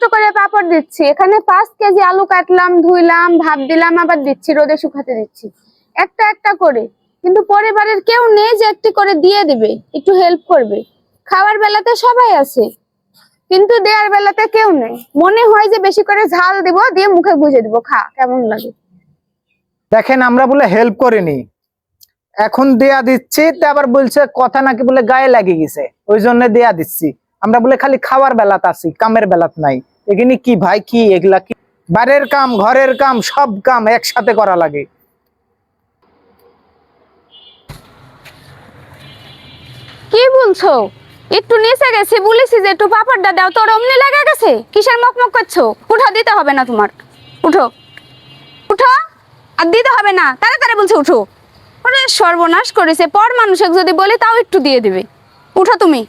কষ্ট করে পাপড় দিচ্ছি, এখানে 5 কেজি আলু কাটলাম, ধুইলাম, ভাপ দিলাম, আবার দিচ্ছি, রোদে শুকাতে দিচ্ছি একটা একটা করে। কিন্তু পরিবারের কেউ নেই যে একটি করে দিয়ে দিবে, একটু হেল্প করবে। খাওয়ার বেলাতে সবাই আছে, কিন্তু দেওয়ার বেলাতে কেউ নেই। মনে হয় যে বেশি করে ঝাল দিব, দিয়ে মুখে গুজে দিব, খা কেমন লাগে। দেখেন আমরা বলে হেল্প করিনি, এখন দেয়া দিচ্ছি, তা আবার বলছে কথা নাকি বলে গায়ে লাগে গেছে, ওই জন্য দেয়া দিচ্ছি। আমরা বলে খালি খাওয়ার বেলাতে আছি, কামের বেলাত নাই। এখানে কি ভাই, কি এগুলা কি? বাইরের কাম, ঘরের কাম, সব কাম একসাথে করা লাগে। কি বলছো? একটু নিচে গেছি, বলেছি যে একটু পাপড়টা দাও, তোর অমনি লাগা গেছে। কিসের মকমক করছো? উঠো, দিতে হবে না তোমার, উঠো উঠো, আর দিতে হবে না, তাড়াতাড়ি বলছে উঠো। ওরে সর্বনাশ করেছে, পর মানুষকে যদি বলি তাও একটু দিয়ে দিবে। উঠো তুমি।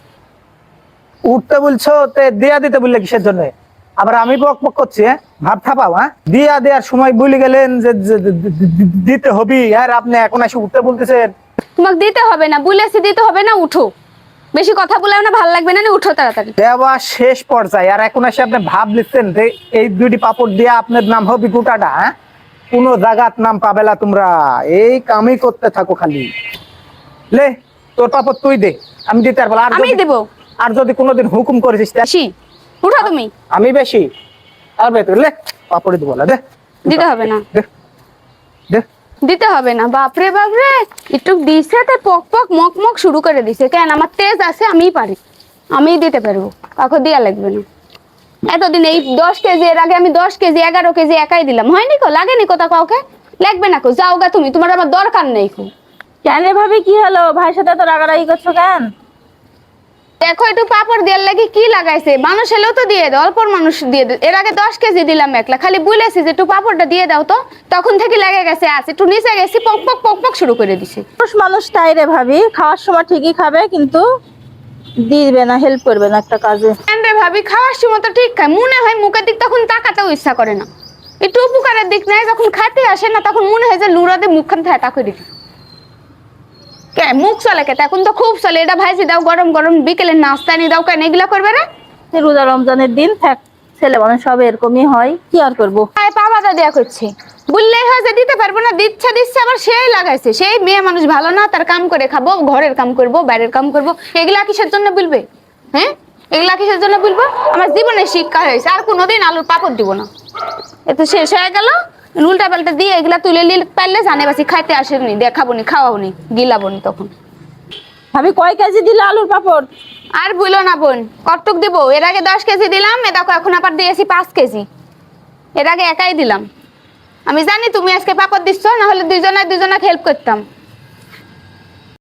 উঠতে বলছো, তে দেয়া দিতে বললে কিসের জন্য? আবার আমি বক বক করছি, হ্যাঁ? ভাব থাপাও, হ্যাঁ? দিয়া দেওয়ার সময় ভুলে গেলেন যে দিতে হবে, আর আপনি এখন এসে উঠতে বলতেছেন। তোমাকে দিতে হবে না, বলেছি দিতে হবে না, উঠো। বেশি কথা বলে না, ভালো লাগবে না, উঠো তাড়াতাড়ি। দেওয়া শেষ পর্যায়ে, আর এখন এসে আপনি ভাব লিখছেন যে এই 2টি পাপড় দিয়া আপনার নাম হবে গোটাটা, হ্যাঁ? কোন জায়গার নাম পাবে না তোমরা, এই কামই করতে থাকো খালি। লে তোর পাপড় তুই দে, আমি দিতে পারবো না। আমি দেব। আর যদি কোনোদিন হুকুম করেছিস বেশি উঠো তুমি। আমি বেশি আর বেতর লে পাপড়ি দেবো না, দে। দিতে হবে না, দে দে। দিতে হবে না। বাপরে বাপরে, একটু দিছে তো পক পক মক মক শুরু করে দিছে। কেন? আমার তেজ আছে, আমিই পারি, আমিই দিতে পারবো, কাউকে দেয়া লাগবে না। এতদিন এই 10 কেজি, এর আগে আমি 10 কেজি 11 কেজি একাই দিলাম, হয়নি কো? লাগেনি কোথাও কাউকে? লাগবে না কো, যাও গা তুমি, তোমার আমার দরকার নেই কো। কেন রে ভাবি, কি হলো? ভাইয়ের সাথে তো রাগারাগি করছো কেন? দেখো একটু পাপড় দেওয়ার লাগে কি লাগাইছে, মানুষ এলেও তো দিয়ে দাও, অল্প মানুষ দিয়ে দাও। এর আগে 10 কেজি দিলাম একলা, খালি বলেছি যে একটু পাপড়টা দিয়ে দাও, তো তখন থেকে লেগে গেছে। আছে একটু নিচে গেছি, পক পক পক পক শুরু করে দিছে। মানুষ তাই রে ভাবি, খাওয়ার সময় ঠিকই খাবে কিন্তু দিবে না, হেল্প করবে না একটা কাজে। কেন রে ভাবি, খাওয়ার সময় তো ঠিক খায়, মনে হয় মুখের দিক তখন তাকাতেও ইচ্ছা করে না। একটু উপকারের দিক নাই, যখন খাতে আসে না তখন মনে হয় যে লুড়াতে মুখখান ঠেটা করে দিই। কে মুখ চলে কে? এখন তো খুব চলে, এটা ভাইজি দাও, গরম গরম বিকেলে নাস্তা নিয়ে দাও, কেন এগুলা করবে না? রোজা রমজানের দিন থাক, ছেলে মানুষ সব এরকমই হয়, কি আর করবো। পাবাদা দেয়া করছে, বললেই হয় যে দিতে পারবো না, দিচ্ছে দিচ্ছে, আবার সেই লাগাইছে। সেই মেয়ে মানুষ ভালো না, তার কাম করে খাবো, ঘরের কাম করব, বাইরের কাম করব, এগুলা কিসের জন্য বলবে? হ্যাঁ, এগুলা কিসের জন্য বলবো? আমার জীবনে শিক্ষা হয়েছে, আর কোনোদিন আলুর পাপড় দিব না। এ তো শেষ হয়ে গেল। উল্টা পাল্টা দিয়ে এগুলা তুলে নিলে পারলে জানে বাসি খাইতে আসেনি, দেখাবো নি, খাওয়াবো নি, গিলাবো নি তখন। ভাবি কয় কেজি দিলে আলুর পাপড়? আর বলো না বোন, কতটুক দিব? এর আগে 10 কেজি দিলাম, এ দেখো এখন আবার দিয়েছি 5 কেজি। এর আগে একাই দিলাম। আমি জানি তুমি আজকে পাপড় দিচ্ছ, না হলে দুজনে হেল্প করতাম।